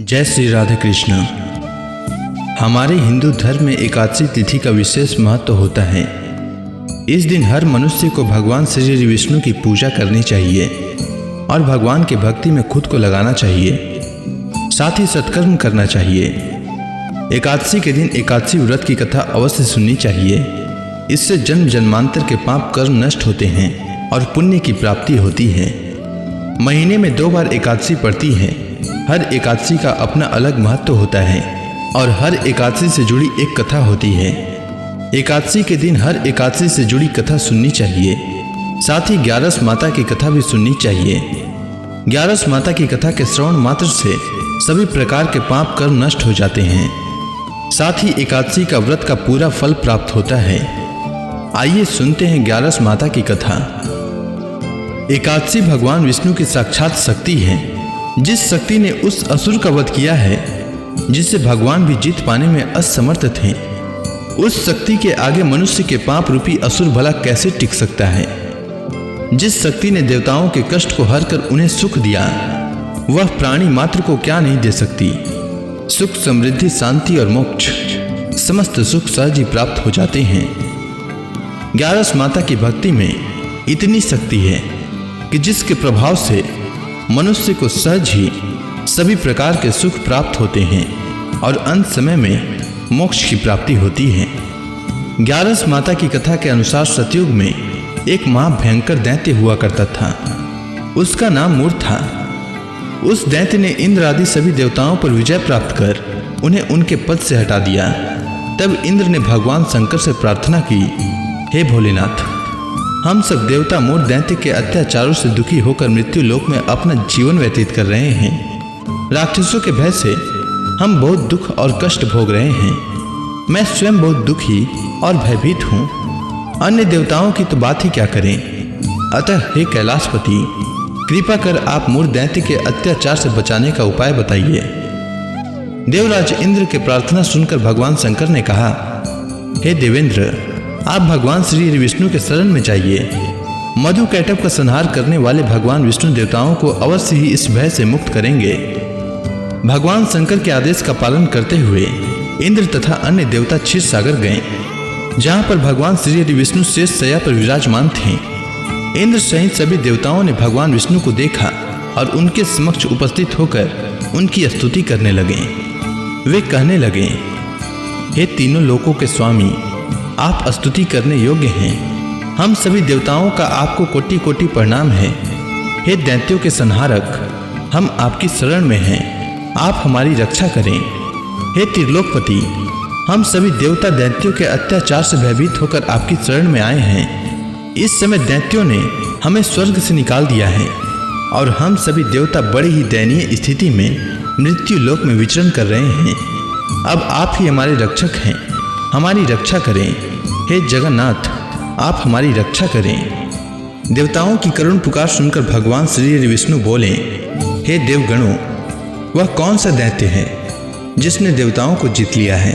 जय श्री राधे कृष्ण। हमारे हिंदू धर्म में एकादशी तिथि का विशेष महत्व होता है। इस दिन हर मनुष्य को भगवान श्री विष्णु की पूजा करनी चाहिए और भगवान की भक्ति में खुद को लगाना चाहिए, साथ ही सत्कर्म करना चाहिए। एकादशी के दिन एकादशी व्रत की कथा अवश्य सुननी चाहिए। इससे जन्म जन्मांतर के पाप कर्म नष्ट होते हैं और पुण्य की प्राप्ति होती है। महीने में 2 बार एकादशी पड़ती है। हर एकादशी का अपना अलग महत्व होता है और हर एकादशी से जुड़ी एक कथा होती है। एकादशी के दिन हर एकादशी से जुड़ी कथा सुननी चाहिए। साथ ही 11 माता की कथा भी सुननी चाहिए। 11 माता की कथा के श्रवण मात्र से सभी प्रकार के पाप कर्म नष्ट हो जाते हैं। साथ ही एकादशी का व्रत का पूरा फल प्राप्त होता है। आइए सुनते हैं 11 माता की कथा। एकादशी भगवान विष्णु की साक्षात शक्ति है। जिस शक्ति ने उस असुर का वध किया है जिससे भगवान भी जीत पाने में असमर्थ थे, उस शक्ति के आगे मनुष्य के पाप रूपी असुर भला कैसे टिक सकता है। जिस शक्ति ने देवताओं के कष्ट को हर कर उन्हें सुख दिया, वह प्राणी मात्र को क्या नहीं दे सकती। सुख, समृद्धि, शांति और मोक्ष, समस्त सुख सहज ही प्राप्त हो जाते हैं। 11 माता की भक्ति में इतनी शक्ति है कि जिसके प्रभाव से मनुष्य को सहज ही सभी प्रकार के सुख प्राप्त होते हैं और अंत समय में मोक्ष की प्राप्ति होती है। 11 माता की कथा के अनुसार सतयुग में एक महाभयंकर दैत्य हुआ करता था। उसका नाम मूर था। उस दैत्य ने इंद्र आदि सभी देवताओं पर विजय प्राप्त कर उन्हें उनके पद से हटा दिया। तब इंद्र ने भगवान शंकर से प्रार्थना की, हे भोलेनाथ, हम सब देवता मूर दैत्य के अत्याचारों से दुखी होकर मृत्यु लोक में अपना जीवन व्यतीत कर रहे हैं। राक्षसों के भय से हम बहुत दुख और कष्ट भोग रहे हैं। मैं स्वयं बहुत दुखी और भयभीत हूँ। अन्य देवताओं की तो बात ही क्या करें। अतः हे कैलाशपति, कृपा कर आप मूर दैत्य के अत्याचार से बचाने का उपाय बताइए। देवराज इंद्र के प्रार्थना सुनकर भगवान शंकर ने कहा, हे देवेंद्र, आप भगवान श्री विष्णु के शरण में जाइए। मधु कैटभ का संहार करने वाले भगवान विष्णु देवताओं को अवश्य ही इस भय से मुक्त करेंगे। भगवान शंकर के आदेश का पालन करते हुए इंद्र तथा अन्य देवता क्षीर सागर गए, जहां पर भगवान श्री विष्णु शेष शैया पर विराजमान थे। इंद्र सहित सभी देवताओं ने भगवान विष्णु को देखा और उनके समक्ष उपस्थित होकर उनकी स्तुति करने लगे। वे कहने लगे, हे तीनों लोकों के स्वामी, आप स्तुति करने योग्य हैं। हम सभी देवताओं का आपको कोटि कोटि प्रणाम है। हे दैत्यों के संहारक, हम आपकी शरण में हैं। आप हमारी रक्षा करें। हे त्रिलोकपति, हम सभी देवता दैत्यों के अत्याचार से भयभीत होकर आपकी शरण में आए हैं। इस समय दैत्यों ने हमें स्वर्ग से निकाल दिया है और हम सभी देवता बड़ी ही दयनीय स्थिति में मृत्यु लोक में विचरण कर रहे हैं। अब आप ही हमारे रक्षक हैं, हमारी रक्षा करें। हे जगन्नाथ, आप हमारी रक्षा करें। देवताओं की करुण पुकार सुनकर भगवान श्री विष्णु बोले, हे देवगणों, वह कौन सा दैत्य है जिसने देवताओं को जीत लिया है।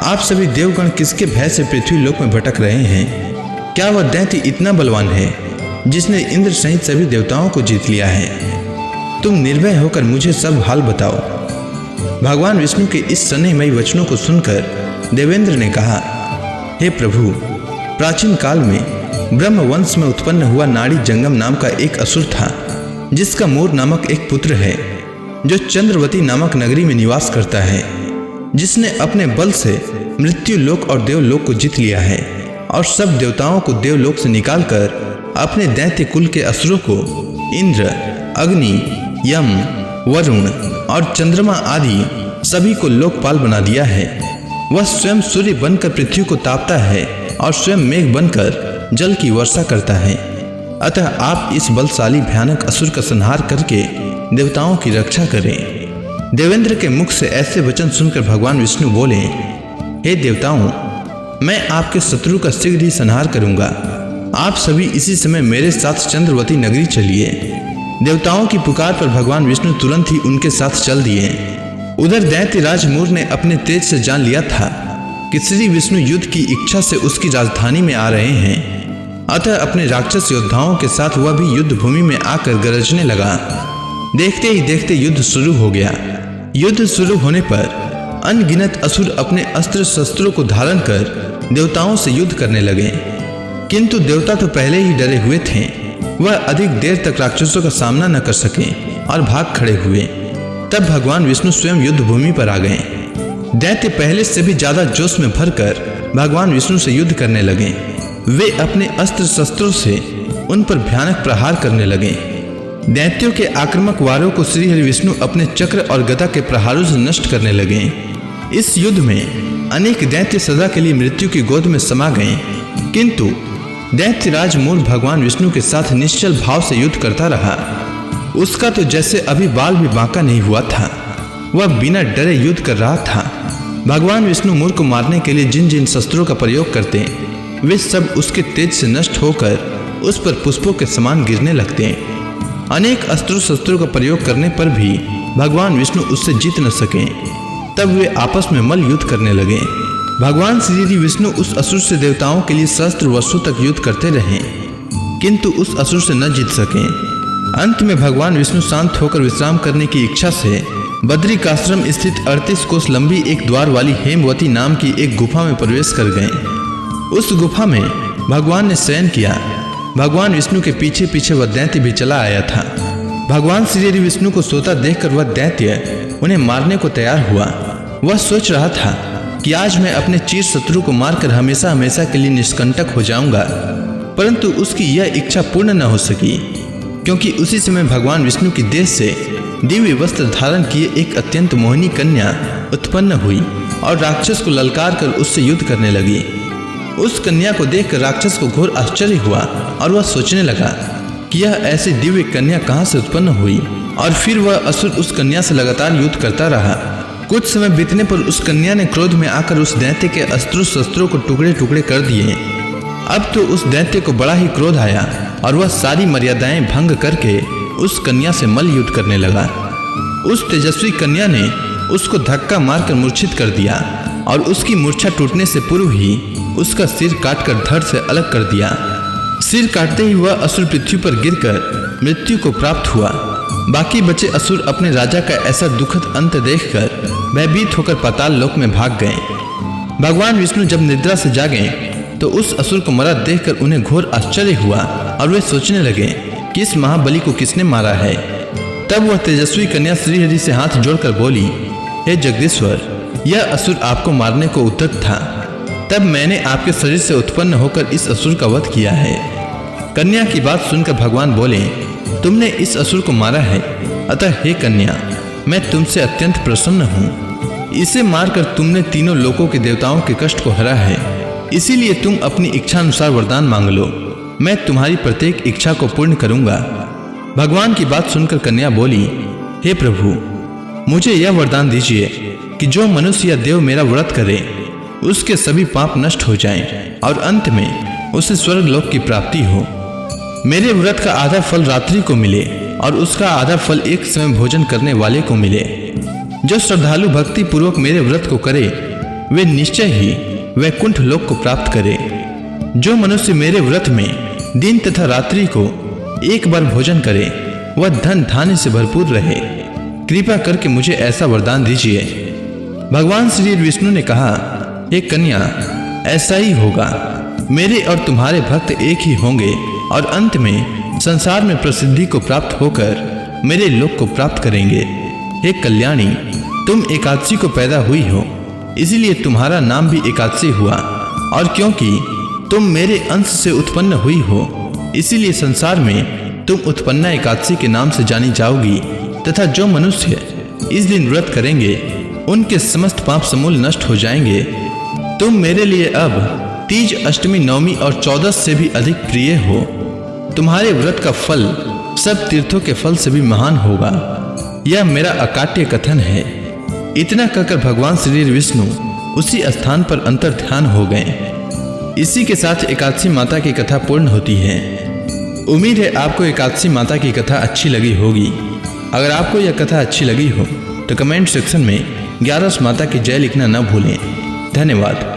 आप सभी देवगण किसके भय से पृथ्वी लोक में भटक रहे हैं। क्या वह दैत्य इतना बलवान है जिसने इंद्र सहित सभी देवताओं को जीत लिया है। तुम निर्भय होकर मुझे सब हाल बताओ। भगवान विष्णु के इस स्नेहमयी वचनों को सुनकर देवेंद्र ने कहा, हे प्रभु, प्राचीन काल में ब्रह्म वंश में उत्पन्न हुआ नाड़ी जंगम नाम का एक असुर था, जिसका मूर नामक एक पुत्र है, जो चंद्रवती नामक नगरी में निवास करता है, जिसने अपने बल से मृत्यु लोक और देवलोक को जीत लिया है और सब देवताओं को देवलोक से निकालकर अपने दैत्य कुल के असुरों को इंद्र, अग्नि, यम, वरुण और चंद्रमा आदि सभी को लोकपाल बना दिया है। वह स्वयं सूर्य बनकर पृथ्वी को तापता है और स्वयं मेघ बनकर जल की वर्षा करता है। अतः आप इस बलशाली भयानक असुर का संहार करके देवताओं की रक्षा करें। देवेंद्र के मुख से ऐसे वचन सुनकर भगवान विष्णु बोले, हे देवताओं, मैं आपके शत्रु का शीघ्र ही संहार करूंगा। आप सभी इसी समय मेरे साथ चंद्रवती नगरी चलिए। देवताओं की पुकार पर भगवान विष्णु तुरंत ही उनके साथ चल दिए। उधर दैत्य राज मूर ने अपने तेज से जान लिया था कि श्री विष्णु युद्ध की इच्छा से उसकी राजधानी में आ रहे हैं। अतः अपने राक्षस योद्धाओं के साथ वह भी युद्ध भूमि में आकर गरजने लगा। देखते ही देखते युद्ध शुरू हो गया। युद्ध शुरू होने पर अनगिनत असुर अपने अस्त्र शस्त्रों को धारण कर देवताओं से युद्ध करने लगे, किंतु देवता तो पहले ही डरे हुए थे। वह अधिक देर तक राक्षसों का सामना न कर सके और भाग खड़े हुए। तब भगवान विष्णु स्वयं युद्ध भूमि पर आ गए। दैत्य पहले से भी ज्यादा जोश में भरकर भगवान विष्णु से युद्ध करने लगे। वे अपने अस्त्र शस्त्रों से उन पर भयानक प्रहार करने लगे। दैत्यों के आक्रामक वारों को श्री हरि विष्णु अपने चक्र और गदा के प्रहारों से नष्ट करने लगे। इस युद्ध में अनेक दैत्य सदा के लिए मृत्यु की गोद में समा गए, किंतु दैत्यराज मूल भगवान विष्णु के साथ निश्चल भाव से युद्ध करता रहा। उसका तो जैसे अभी बाल भी बांका नहीं हुआ था। वह बिना डरे युद्ध कर रहा था। भगवान विष्णु मूल को मारने के लिए जिन जिन शस्त्रों का प्रयोग करते वे सब उसके तेज से नष्ट होकर उस पर पुष्पों के समान गिरने लगते। अनेक अस्त्र शस्त्रों का प्रयोग करने पर भी भगवान विष्णु उससे जीत न सके। तब वे आपस में मल्ल युद्ध करने लगे। भगवान श्री विष्णु उस असुर से देवताओं के लिए सहस्त्र वर्षों तक युद्ध करते रहे, किंतु उस असुर से न जीत सके। अंत में भगवान विष्णु शांत होकर विश्राम करने की इच्छा से बद्रिकाश्रम स्थित 38 कोस लंबी एक द्वार वाली हेमवती नाम की एक गुफा में प्रवेश कर गए। उस गुफा में भगवान ने शयन किया। भगवान विष्णु के पीछे पीछे वह दैत्य भी चला आया था। भगवान श्री हरि विष्णु को सोता देखकर वह दैत्य उन्हें मारने को तैयार हुआ। वह सोच रहा था कि आज मैं अपने चीर शत्रु को मारकर हमेशा हमेशा के लिए निष्कंटक हो जाऊंगा, परंतु उसकी यह इच्छा पूर्ण न हो सकी, क्योंकि उसी समय भगवान विष्णु की देह से दिव्य वस्त्र धारण किए एक अत्यंत मोहिनी कन्या उत्पन्न हुई और राक्षस को ललकार कर उससे युद्ध करने लगी। उस कन्या को देखकर राक्षस को घोर आश्चर्य हुआ और वह सोचने लगा कि यह ऐसी दिव्य कन्या कहां से उत्पन्न हुई, और फिर वह असुर उस कन्या से लगातार युद्ध करता रहा। कुछ समय बीतने पर उस कन्या ने क्रोध में आकर उस दैत्य के अस्त्र शस्त्रों को टुकड़े टुकड़े कर दिए। अब तो उस दैत्य को बड़ा ही क्रोध आया और वह सारी मर्यादाएं भंग करके उस कन्या से मल्ल युद्ध करने लगा। उस तेजस्वी कन्या ने उसको धक्का मारकर मूर्छित कर दिया और उसकी मूर्छा टूटने से पूर्व ही उसका सिर काटकर धड़ से अलग कर दिया। सिर काटते ही वह असुर पृथ्वी पर गिरकर मृत्यु को प्राप्त हुआ। बाकी बचे असुर अपने राजा का ऐसा दुखद अंत देखकर भयभीत होकर पाताल लोक में भाग गए। भगवान विष्णु जब निद्रा से जागे तो उस असुर को मरा देखकर उन्हें घोर आश्चर्य हुआ और वे सोचने लगे कि इस महाबली को किसने मारा है। तब वह तेजस्वी कन्या श्री हरि से हाथ जोड़कर बोली, हे जगदीश्वर, यह असुर आपको मारने को उद्यत था, तब मैंने आपके शरीर से उत्पन्न होकर इस असुर का वध किया है। कन्या की बात सुनकर भगवान बोले, तुमने इस असुर को मारा है, अतः हे कन्या, मैं तुमसे अत्यंत प्रसन्न हूँ। इसे मारकर तुमने तीनों लोकों के देवताओं के कष्ट को हरा है, इसीलिए तुम अपनी इच्छा अनुसार वरदान मांग लो, मैं तुम्हारी प्रत्येक इच्छा को पूर्ण करूंगा। भगवान की बात सुनकर कन्या बोली, हे प्रभु, मुझे यह वरदान दीजिए कि जो मनुष्य या देव मेरा व्रत करे उसके सभी पाप नष्ट हो जाएं और अंत में उसे स्वर्ग लोक की प्राप्ति हो। मेरे व्रत का आधा फल रात्रि को मिले और उसका आधा फल एक समय भोजन करने वाले को मिले। जो श्रद्धालु भक्ति पूर्वक मेरे व्रत को करे वे निश्चय ही वैकुंठ लोक को प्राप्त करे। जो मनुष्य मेरे व्रत में दिन तथा रात्रि को एक बार भोजन करे वह धन धान्य से भरपूर रहे। कृपा करके मुझे ऐसा वरदान दीजिए। भगवान श्री विष्णु ने कहा, हे कन्या, ऐसा ही होगा। मेरे और तुम्हारे भक्त एक ही होंगे और अंत में संसार में प्रसिद्धि को प्राप्त होकर मेरे लोक को प्राप्त करेंगे। हे कल्याणी, तुम एकादशी को पैदा हुई हो, इसीलिए तुम्हारा नाम भी एकादशी हुआ, और क्योंकि तुम मेरे अंश से उत्पन्न हुई हो इसीलिए संसार में तुम उत्पन्ना एकादशी के नाम से जानी जाओगी। तथा जो मनुष्य इस दिन व्रत करेंगे उनके समस्त पाप समूल नष्ट हो जाएंगे। तुम मेरे लिए अब तीज, अष्टमी, नवमी और 14 से भी अधिक प्रिय हो। तुम्हारे व्रत का फल सब तीर्थों के फल से भी महान होगा। यह मेरा अकाट्य कथन है। इतना कहकर भगवान श्री विष्णु उसी स्थान पर अंतर ध्यान हो गए। इसी के साथ एकादशी माता की कथा पूर्ण होती है। उम्मीद है आपको एकादशी माता की कथा अच्छी लगी होगी। अगर आपको यह कथा अच्छी लगी हो तो कमेंट सेक्शन में 11 माता की जय लिखना न भूलें। धन्यवाद।